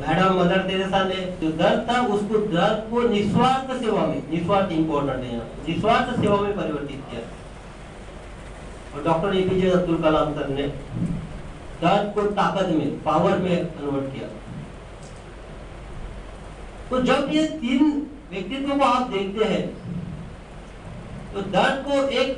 Madam mother Teresa ने जो दर्द था उसको दर्द को निस्वार्थ सेवा में, निस्वार्थ इंपॉर्टेंट है यहाँ, निस्वार्थ सेवा में परिवर्तित किया। और doctor APJ Abdul Kalam sir ने दर्द को ताकत में, पावर में कन्वर्ट किया। तो जब ये तीन व्यक्तित्व को आप देखते हैं तो दर्द को एक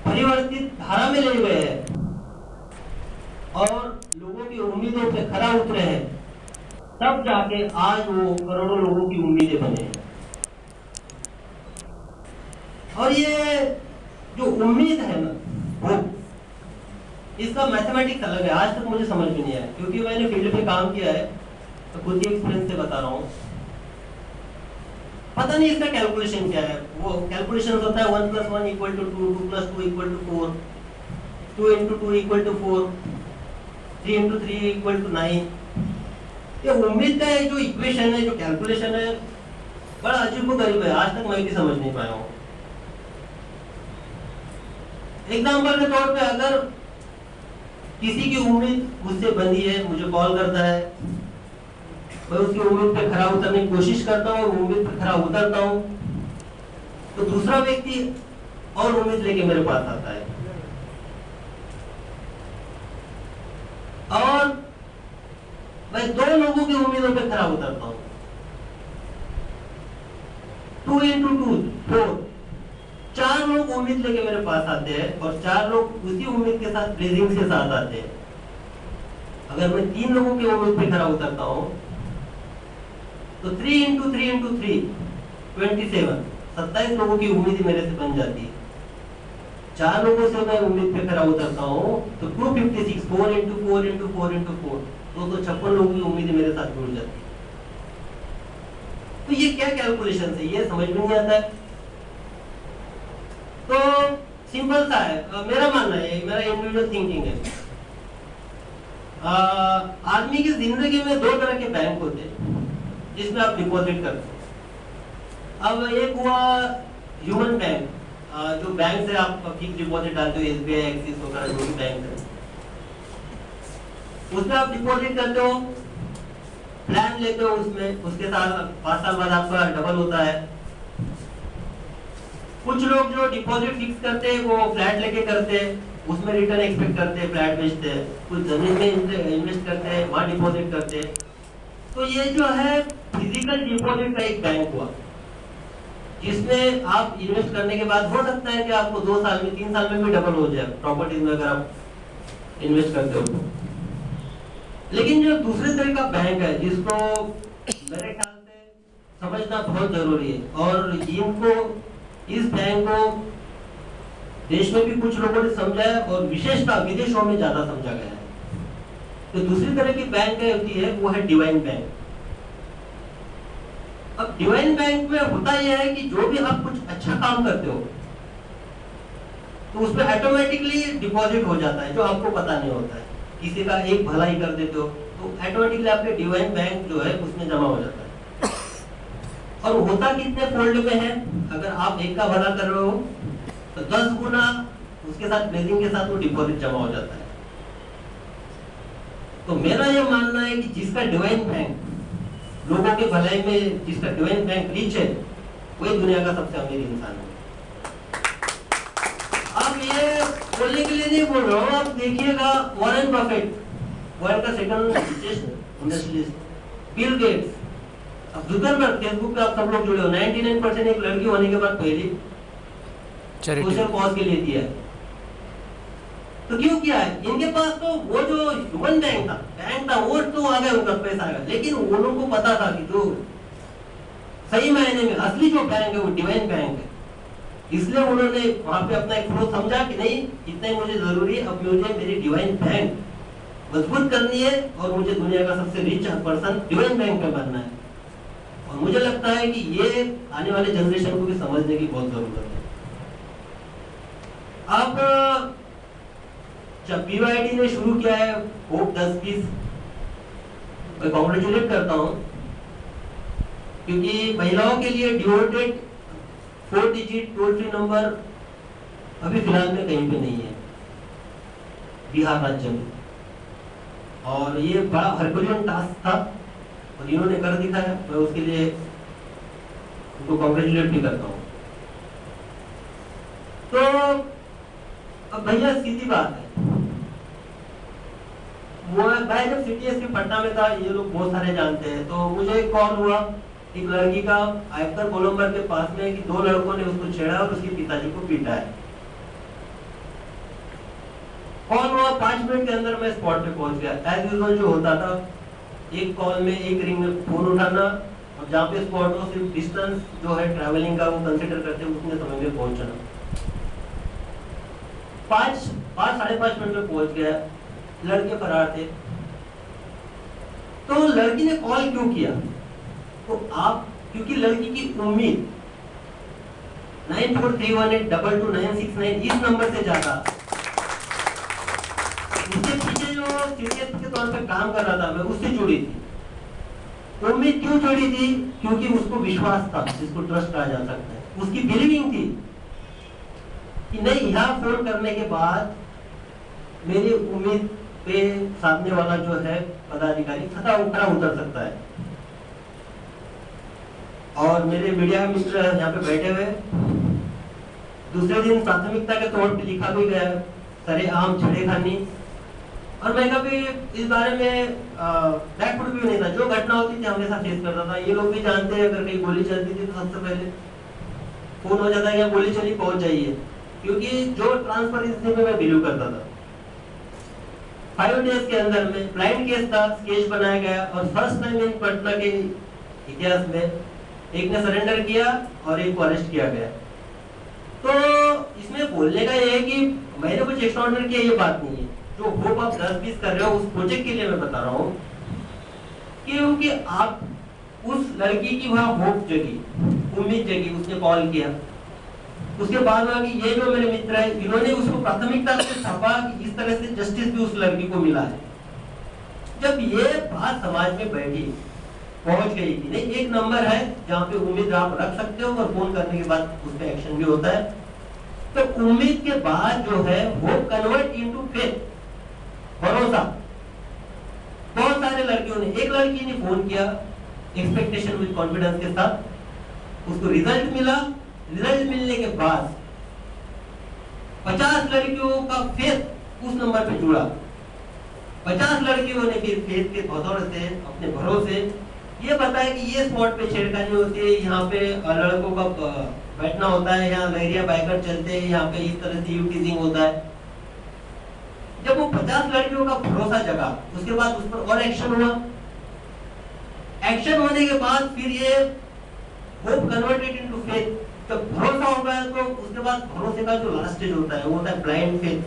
परिवर्तित धारा में ले गए हैं और लोगों की उम्मीदों पे खरा उतरे हैं, तब जाके आज वो करोड़ों लोगों की उम्मीदें बने हैं। और ये जो उम्मीद है ना, वो इसका मैथमेटिक्स अलग है। आज तक मुझे समझ में नहीं आया, क्योंकि मैंने फील्ड में काम किया है तो खुद ही एक्सपीरियंस से बता रहा हूँ। पता नहीं इसका कैलकुलेशन क्या है। वो कैलकुलेशन होता है 1 + 1 = 2, 2 + 2 = 4, 2 × 2 = 4, 3 × 3 = 9। ये उम्मीद का जो इक्वेशन है, जो कैलकुलेशन है, बड़ा अजीबोगरीब है। आज तक मैं भी समझ नहीं पाया हूँ। एग्जाम्पल के तौर पे अगर किसी की उम्मीद मुझसे बंधी है, मुझे कॉल करता है, मैं उसकी उम्मीद पे खरा उतरने की कोशिश करता हूँ और उम्मीद पे खरा उतरता हूँ, तो दूसरा व्यक्ति और उम्मीद लेके मेरे पास आता है और मैं 2 लोगों की उम्मीदों पे खरा उतरता हूँ। 2 × 2 4, 4 लोग उम्मीद लेके मेरे पास आते हैं और 4 लोग उसी उम्मीद के साथ ब्लेसिंग के साथ आते हैं। अगर मैं 3 लोगों की उम्मीद पे खरा उतरता हूँ तो 3 × 3 × 3 27, 27 लोगों की उम्मीद मेरे से बन जाती है। 4 लोगों से मैं उम्मीद पे खरा उतरता हूँ तो 256, 4 × 4 × 4 × 4, 256 लोगों की उम्मीद मेरे साथ जुड़ जाती है। तो ये क्या कैलकुलेशन है, ये समझ में नहीं आता है। तो सिंपल सा है, मेरा मानना है, मेरा इंडिविजुअल थिंकिंग है। आदमी की जिंदगी में 2 तरह के बैंक होते हैं जिसमें आप डिपॉजिट करते हो। अब एक हुआ ह्यूमन बैंक, जो बैंक से आप फिक्स डिपॉजिट डालते हो, एसबीआई, एक्सिस वगैरह जो भी बैंक है, उसमें आप डिपॉजिट करते हो, प्लान लेते हो उसमें, उसके साथ 5 साल बाद आपका डबल होता है। कुछ लोग जो डिपॉजिट फिक्स करते हैं वो फ्लैट लेके करते हैं, उसमें रिटर्न एक्सपेक्ट करते हैं, फ्लैट बेचते हैं। कुछ जमीन में इन्वेस्ट करते हैं, वहां डिपॉजिट करते हैं। तो ये जो है फिजिकल डिपॉजिट का एक बैंक हुआ जिसमें आप इन्वेस्ट करने के बाद हो सकता है कि आपको 2 साल में, 3 साल में भी डबल हो जाए प्रॉपर्टीज में अगर आप इन्वेस्ट करते हो तो। लेकिन जो दूसरे तरह का बैंक है जिसको मेरे ख्याल से समझना बहुत जरूरी है, और इनको, इस बैंक को देश में भी कुछ लोगों ने समझा है और विशेषतः विदेशों में ज्यादा समझा गया है। तो दूसरी तरह की बैंक होती है वो है डिवाइन बैंक। अब डिवाइन बैंक में होता यह है कि जो भी आप कुछ अच्छा काम करते हो तो उसमें ऑटोमेटिकली डिपॉजिट हो जाता है, जो आपको पता नहीं होता है। किसी का एक भलाई कर देते हो तो ऑटोमेटिकली आपके डिवाइन बैंक जो है उसमें जमा हो जाता है। और होता कितने फोल्ड में है, अगर आप एक का भला कर रहे हो तो 10 गुना उसके साथ ब्लेसिंग के साथ वो डिपॉजिट जमा हो जाता है। तो मेरा यह मानना है कि जिसका डिवाइन बैंक, लोगों के भलाई में जिसका डिवाइन बैंक रिच है, वही दुनिया का सबसे अमीर इंसान है। आप ये बोलने के लिए नहीं बोल रहा हूँ, आप देखिएगा वॉरेन बफेट, वर्ल्ड का second richest industrialist, Bill Gates, अब जुकरबर्ग, फेसबुक पे आप सब लोग जुड़े हो, 99% एक लड़की होने के बाद पहली सोशल कॉज के लिए दिया है। तो क्यों किया है? इनके पास तो वो जो ह्यूमन बैंक था वो तो आ गया, उनका पैसा आ गया, लेकिन उन को पता था कि जो सही मायने में असली जो बैंक है वो डिवाइन बैंक है। इसलिए उन्होंने वहां पे अपना एक फ्लो समझा कि नहीं, इतना ही मुझे जरूरी है, अब मुझे मेरी डिवाइन बैंक मजबूत करनी है और मुझे दुनिया का सबसे रिच पर्सन डिवाइन बैंक में बनना है। और मुझे लगता है कि ये आने वाले जनरेशन को भी समझने की बहुत जरूरत है। अब जब BYD ने शुरू किया है होप 10-20, मैं कॉन्ग्रेचुलेट करता हूं, क्योंकि महिलाओं के लिए devoted 4 digit toll free number अभी फिलहाल में कहीं पे नहीं है बिहार राज्य में। और ये बड़ा हरकुलियन टास्क था और इन्होंने कर दिखाया, मैं उसके लिए उनको कॉन्ग्रेचुलेट भी करता हूँ। तो अब भैया सीधी बात है, मैं जब CTSP पटना में था, ये लोग बहुत सारे जानते हैं, तो मुझे एक कॉल हुआ एक लड़की का आयकर गोलंबर के पास में कि 2 लड़कों ने उसको छेड़ा और उसके पिताजी को पीटा है। कॉल हुआ, 5 मिनट के अंदर मैं स्पॉट पे पहुंच गया। एज यूजुअल जो होता था, एक कॉल में एक रिंग में फोन उठाना, और जहाँ पे स्पॉट हो सिर्फ डिस्टेंस जो है ट्रैवलिंग का वो कंसिडर करते हैं, उतने समय में पहुंचना। 5-5:30 मिनट में पहुंच गया। लड़के फरार थे। तो लड़की ने कॉल क्यों किया? तो आप, क्योंकि लड़की की उम्मीद 9431822969 इस नंबर से ज्यादा, उसके पीछे जो सीनियर के तौर पे काम कर रहा था मैं, उससे जुड़ी थी। उम्मीद क्यों जुड़ी थी? क्योंकि उसको विश्वास था, जिसको ट्रस्ट कहा जा सकता है। उसकी बिलीविंग थी कि नहीं, यहाँ फोन करने के बाद मेरी उम्मीद पे सामने वाला जो है पदाधिकारी खरा उतर सकता है। और मेरे मीडिया मित्र यहाँ पे बैठे हुए, दूसरे दिन प्राथमिकता के तौर पे लिखा भी गया सरेआम छेड़खानी, और मैं कभी इस बारे में बैकफुट भी नहीं था। जो घटना होती थी हमेशा फेस करता था। ये लोग भी जानते हैं, अगर कहीं गोली चलती थी तो सबसे पहले फोन हो जाता है या गोली चली पहुंच जाइए, क्योंकि जो ट्रांसपेरेंसी में मैं बिलीव करता था। 5 डेज के अंदर में ब्लाइंड केस था, स्केच बनाया गया, और फर्स्ट टाइम इन पटना के इतिहास में एक ने सरेंडर किया और एक को अरेस्ट किया गया। तो इसमें बोलने का ये है कि मैंने कुछ एक्स्ट्राऑर्डिनरी किया, ये बात नहीं है। जो होप आप 10-20 कर रहे हो, उस प्रोजेक्ट के लिए मैं बता रहा हूँ, क्योंकि आप उस लड़की की वहां होप जगी, उम्मीद जगी, उसने कॉल किया। उसके बाद में कि ये जो मेरे मित्र है, इन्होंने उसको प्राथमिकता से छापा कि इस तरह से जस्टिस भी उस लड़की को मिला है। जब ये बात समाज में बैठी, पहुंच गई कि नहीं, एक नंबर है जहाँ पे उम्मीद आप रख सकते हो, और फोन करने के बाद उस पर एक्शन भी होता है। तो उम्मीद के बाद जो है वो कन्वर्ट इनटू फेथ, भरोसा। बहुत सारे लड़कियों ने, एक लड़की ने फोन किया एक्सपेक्टेशन विद कॉन्फिडेंस के साथ, उसको रिजल्ट मिला। रिजल्ट मिलने के बाद 50 लड़कियों का फेथ उस नंबर पे जुड़ा। 50 लड़कियों ने फिर फेथ के बदौलत से, अपने भरोसे ये बताया कि ये स्पॉट पे छेड़खानी होती है, यहाँ पे लड़कों का बैठना होता है, यहाँ लहरिया बाइकर चलते हैं, यहाँ पे इस तरह से यूटीजिंग होता है। जब वो 50 लड़कियों का भरोसा जगा, उसके बाद उस पर और एक्शन हुआ। एक्शन होने के बाद फिर ये होप कन्वर्टेड इनटू फेथ। जब भरोसा हो गया तो उसके बाद भरोसे का जो लास्ट स्टेज होता है वो होता है ब्लाइंड फेथ,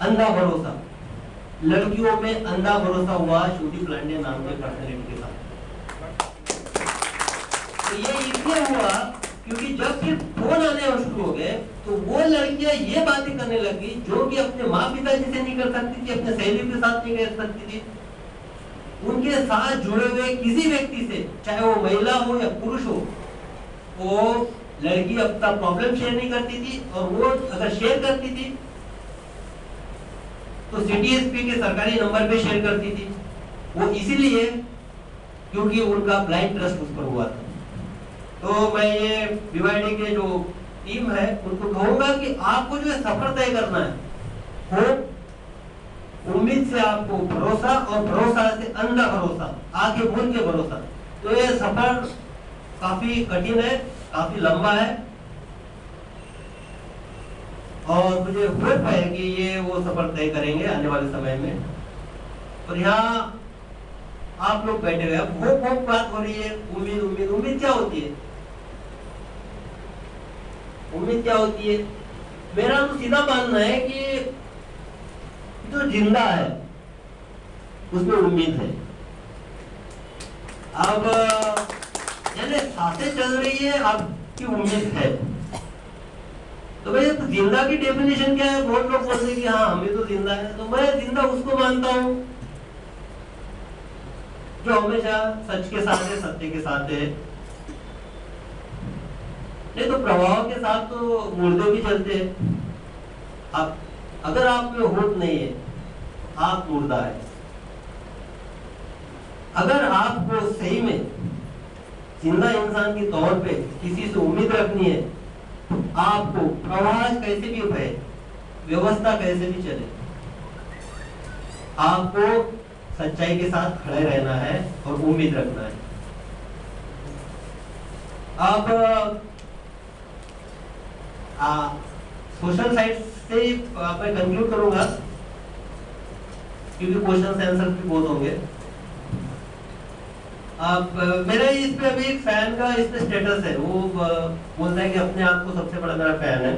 अंधा भरोसा। लड़कियों में अंधा भरोसा हुआ श्रुति पांडे नाम के पर्सनैलिटी के साथ। तो ये इसलिए हुआ क्योंकि जब फिर फोन आने शुरू हो गए तो वो लड़कियां ये बातें करने लगी जो कि अपने माँ पिताजी से नहीं कर सकती थी, अपने सहेलियों के साथ नहीं कर सकती थी। उनके साथ जुड़े हुए किसी व्यक्ति से, चाहे वो महिला हो या पुरुष हो, वो लड़की अपना प्रॉब्लम शेयर नहीं करती थी, और वो अगर शेयर करती थी तो CTSP के सरकारी नंबर पे शेयर करती थी। वो इसीलिए क्योंकि उनका ब्लाइंड ट्रस्ट उस पर हुआ था। तो मैं ये BYD के जो टीम है उनको कहूंगा कि आपको जो है सफर तय करना है, होप, उम्मीद से आपको भरोसा, और भरोसा से अंधा भरोसा, आगे मूंद के भरोसा। तो ये सफर काफी कठिन है, काफी लंबा है, और मुझे होप है कि ये वो सफर तय करेंगे आने वाले समय में। और यहाँ आप लोग बैठे हुए, अब होप बात हो रही है, उम्मीद उम्मीद उम्मीद क्या होती है? उम्मीद क्या होती है? मेरा तो सीधा मानना है कि जो जिंदा है उसमें उम्मीद है। अब यानी सांसें चल रही है, आपकी उम्मीद है। तो भाई तो जिंदा की डेफिनेशन क्या है? बहुत लोग बोलते हैं कि हाँ हमें तो जिंदा है। तो मैं जिंदा उसको मानता हूँ जो हमेशा सच के साथ है, सत्य के साथ है। नहीं तो प्रभाव के साथ तो मुर्दे भी चलते हैं। आप अगर आप में होप नहीं है, आप मुर्दा है। अगर आपको सही में जिंदा इंसान के तौर पे किसी से उम्मीद रखनी है तो आपको प्रवाह कैसे भी भय, व्यवस्था कैसे भी चले, आपको सच्चाई के साथ खड़े रहना है और उम्मीद रखना है। अब सोशल साइट से मैं कंक्लूड करूंगा क्योंकि क्वेश्चन आंसर भी बहुत होंगे। मेरा इस पे अभी एक फैन का इस पे स्टेटस है, वो बोलता है कि अपने आप को सबसे बड़ा मेरा फैन है,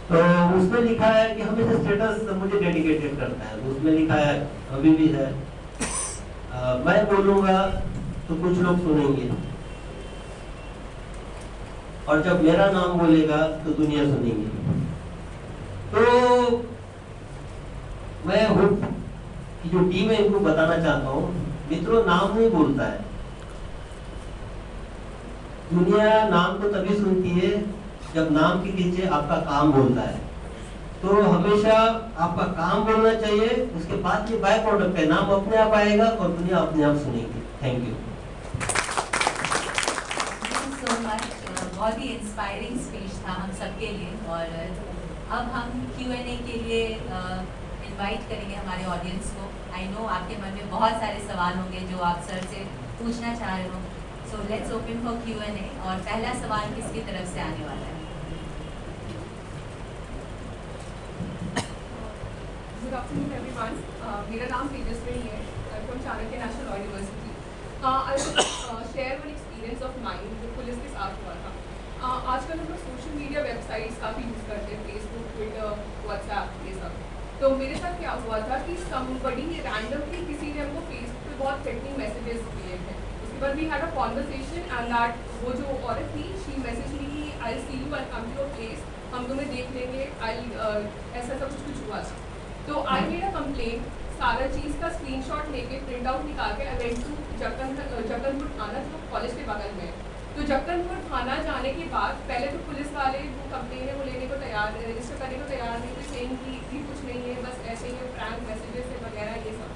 तो उसमें लिखा है कि हमेशा स्टेटस मुझे डेडिकेटेड करता है, उसमें लिखा है अभी भी है मैं बोलूंगा तो कुछ लोग सुनेंगे और जब मेरा नाम बोलेगा तो दुनिया सुनेगी। तो मैं होप कि जो टीम है इनको बताना चाहता हूँ, मित्रों नाम नहीं बोलता है, दुनिया नाम तो तभी सुनती है जब नाम के पीछे आपका काम बोलता है। तो हमेशा आपका काम बोलना चाहिए, उसके बाद ये बाय प्रोडक्ट है, नाम अपने आप आएगा और दुनिया अपने आप सुनेगी। थैंक यू सो मच, बहुत ही इंस्पायरिंग स्पीच था हम सबके लिए। और अब हम Q&A के लिए इनवाइट करेंगे हमारे ऑडियंस को। आई नो आपके मन में बहुत सारे सवाल होंगे जो आप सर से पूछना चाह रहे हो, so let's open for Q&A। और पहला सवाल किसकी तरफ से आने वाला है? गुड आफ्टरनून एवरीवन, मेरा नाम तेजस्विनी है, from Chanakya national law university. I will share one experience of mind जो पुलिस के साथ हुआ था। आजकल हम लोग सोशल मीडिया वेबसाइट्स काफ़ी यूज़ करते हैं, फेसबुक, ट्विटर, व्हाट्सएप, ये सब। तो मेरे साथ क्या हुआ था कि समबडी रैंडमली किसी ने हमको फेसबुक पे बहुत थ्रेटनिंग मैसेजेस किए थे। उसके बाद we had a conversation and that वो जो औरत थी she message me I see you, I come to your place, हम तुम्हें देख लेंगे, ऐसा सब कुछ हुआ था। तो आई मेड अ कंप्लेंट, सारा चीज़ का स्क्रीनशॉट लेके प्रिंट आउट निकाल के आई वेंट टू जक्कनपुर थाना जो कॉलेज के बगल में। तो जक्कनपुर थाना जाने के बाद पहले तो पुलिस वाले वो कंप्लेन है वो लेने को तैयार, रजिस्टर करने को तैयार नहीं थे, सेम कि कुछ नहीं है, बस ऐसे ही प्रैंक मैसेजेस है वगैरह ये सब।